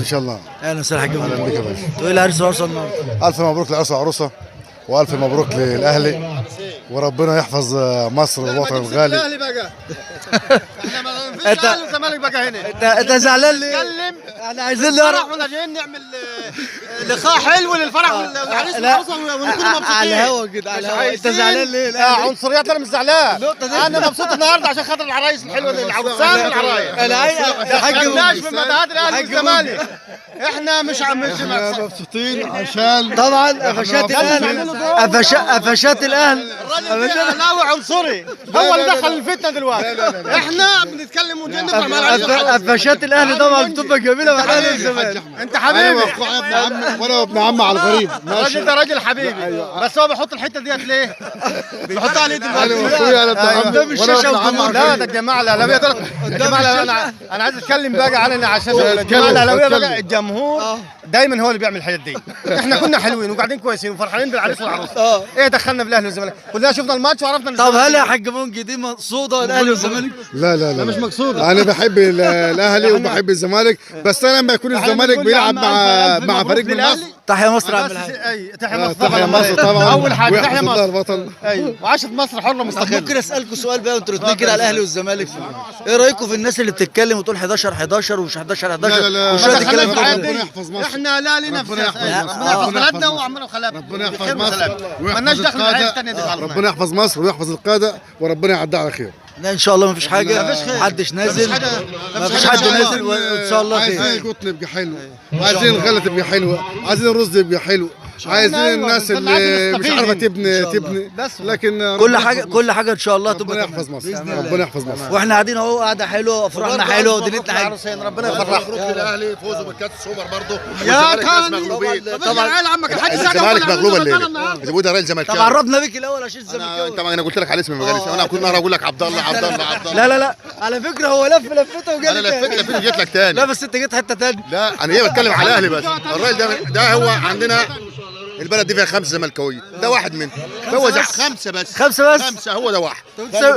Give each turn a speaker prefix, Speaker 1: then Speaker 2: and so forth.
Speaker 1: ان شاء الله.
Speaker 2: اهلا وسهلا حاج
Speaker 1: اهلا بك يا باشا.
Speaker 2: تقول لي عريس وعروسه النهارده.
Speaker 1: الف مبروك لعروسه وعروسه، والف مبروك للاهلي، وربنا يحفظ مصر والوطن الغالي.
Speaker 3: الاهلي بقى احنا ما فيش اهلي وزمالك بقى هنا.
Speaker 2: انت زعلان ليه؟
Speaker 3: نتكلم
Speaker 2: احنا عايزين
Speaker 3: فرح
Speaker 2: نعرف
Speaker 3: واحنا جايين نعمل لقاء حلو للفرح والعريس والعروسه ونكون مبسوطين
Speaker 2: على الهوا كده، على الهوا. انت زعلان ليه؟
Speaker 3: عنصريات. انا مش زعلان،
Speaker 2: النقطة دي.
Speaker 3: انا مبسوط النهارده عشان خاطر العرايس الحلوه دي، العروسان والعرايس.
Speaker 2: انا عايز
Speaker 3: ما دخلناش في متاهات الاهلي والزمالك، احنا مش
Speaker 1: مبسوطين عشان
Speaker 2: طبعا قفشات الاهل، قفشات الاهل.
Speaker 3: الراجل ده اهلاوي عنصري، هو اللي دخل الفتنه دلوقتي. احنا بنتكلم وجايين نفرح مع العرايس.
Speaker 2: قفشات الاهلي طبعا بتبقى جميله مع الاهلي والزمالك.
Speaker 3: انت حبيبي،
Speaker 1: وانا ابن عم على الغريب.
Speaker 3: الراجل ده راجل حبيبي، بس هو بيحط الحته ديت ليه؟ بيحطها ليه دلوقتي؟
Speaker 1: انا ابن عم
Speaker 2: قدام الشاشه والجمهور.
Speaker 3: لا ده الجماعه الاهلاويه دول، الجماعه الاهلاويه. انا عايز اتكلم بقى عننا عشان الجماعه الاهلاويه بقى، الجمهور دايما هو اللي بيعمل الحاجات دي. احنا كنا حلوين وقاعدين كويسين وفرحانين بالعريس والعروسه. ايه دخلنا بالاهلي والزمالك؟ كلنا شفنا الماتش وعرفنا.
Speaker 2: طب هل يا حاج مونجي دي مقصوده الاهلي والزمالك؟
Speaker 1: لا مش مقصوده. انا بحب الاهلي وبحب الزمالك، بس انا لما يكون الزمالك بيلعب مع فريق من مصر.
Speaker 2: تحيا مصر يا عم الحاج.
Speaker 3: اي تحيا مصر،
Speaker 1: تحيا مصر طبعا.
Speaker 3: اول حاجه تحيا مصر
Speaker 1: الوطن.
Speaker 3: ايوه، وعاشت مصر حره
Speaker 2: طب
Speaker 3: مستقله.
Speaker 2: ممكن اسالكم سؤال بقى وانتوا الاثنين كده على الاهلي والزمالك؟ ايه رايكم في الناس اللي بتتكلم وتقول 11 ومش 11
Speaker 1: لا.
Speaker 2: وشويه الكلام ده
Speaker 1: ربنا
Speaker 2: كله؟
Speaker 1: يحفظ مصر.
Speaker 3: احنا لا لنا في
Speaker 1: ربنا يحفظ
Speaker 3: سياسة.
Speaker 1: مصر.
Speaker 3: ربنا يحفظ
Speaker 1: ربنا
Speaker 3: بلدنا
Speaker 1: يحفظ
Speaker 3: وعمنا وخلافنا.
Speaker 1: ربنا يحفظ
Speaker 3: بخير
Speaker 1: مصر
Speaker 3: وسلام.
Speaker 1: ويحفظ
Speaker 3: مالناش دخل بالحاجات
Speaker 1: القادة.
Speaker 3: الثانيه دي خالص.
Speaker 1: ربنا يحفظ مصر ويحفظ القادة، وربنا يعدها على خير.
Speaker 2: لا ان شاء الله مفيش حاجه،
Speaker 3: مفيش خير.
Speaker 2: محدش نازل،
Speaker 3: مفيش
Speaker 2: حد
Speaker 3: حاجة.
Speaker 2: نازل، وان شاء الله
Speaker 1: عايزين
Speaker 2: خير.
Speaker 1: القطن يبقى حلو، عايزين الغلة تبقى حلوة، عايزين الرز يبقى حلو، عايزين الناس اللي مش عارفة تبني، لكن
Speaker 2: كل حاجه ان شاء الله
Speaker 1: ربنا
Speaker 2: تبقى
Speaker 1: يحفظ مصر. ربنا يحفظ مصر.
Speaker 2: واحنا قاعدين اهو قاعده حلوه وافراحنا حلوه ودنيتنا حلوه.
Speaker 3: ربنا يفرحك.
Speaker 4: مبروك للاهلي فوزوا بالكاس السوبر برضه.
Speaker 3: يا كان
Speaker 2: طبعا
Speaker 3: عيال عمك الحاج سعد
Speaker 4: الزمالك مغلوبه الليله.
Speaker 3: النهارده.
Speaker 4: جابوا ده راجل زملكاوي.
Speaker 2: طب عرفنا بيك الاول عشان الزمالكاوي.
Speaker 4: انا قلت لك على اسمي ما قالش، انا كل مره اقول لك عبد الله عبد الله عبد الله.
Speaker 2: لا على فكره هو لفته وجالي
Speaker 4: انا لفيت
Speaker 2: تاني.
Speaker 4: جيت لك تاني.
Speaker 2: لا بس انت جيت حته تاني.
Speaker 4: لا انا بتكلم على الاهلي بس. الراجل ده هو عندنا البلد دي فيها 5 زملكاويه، ده واحد منهم. هو
Speaker 2: بس؟
Speaker 4: خمسه بس.
Speaker 2: خمسه بس؟
Speaker 4: خمسه، هو ده واحد.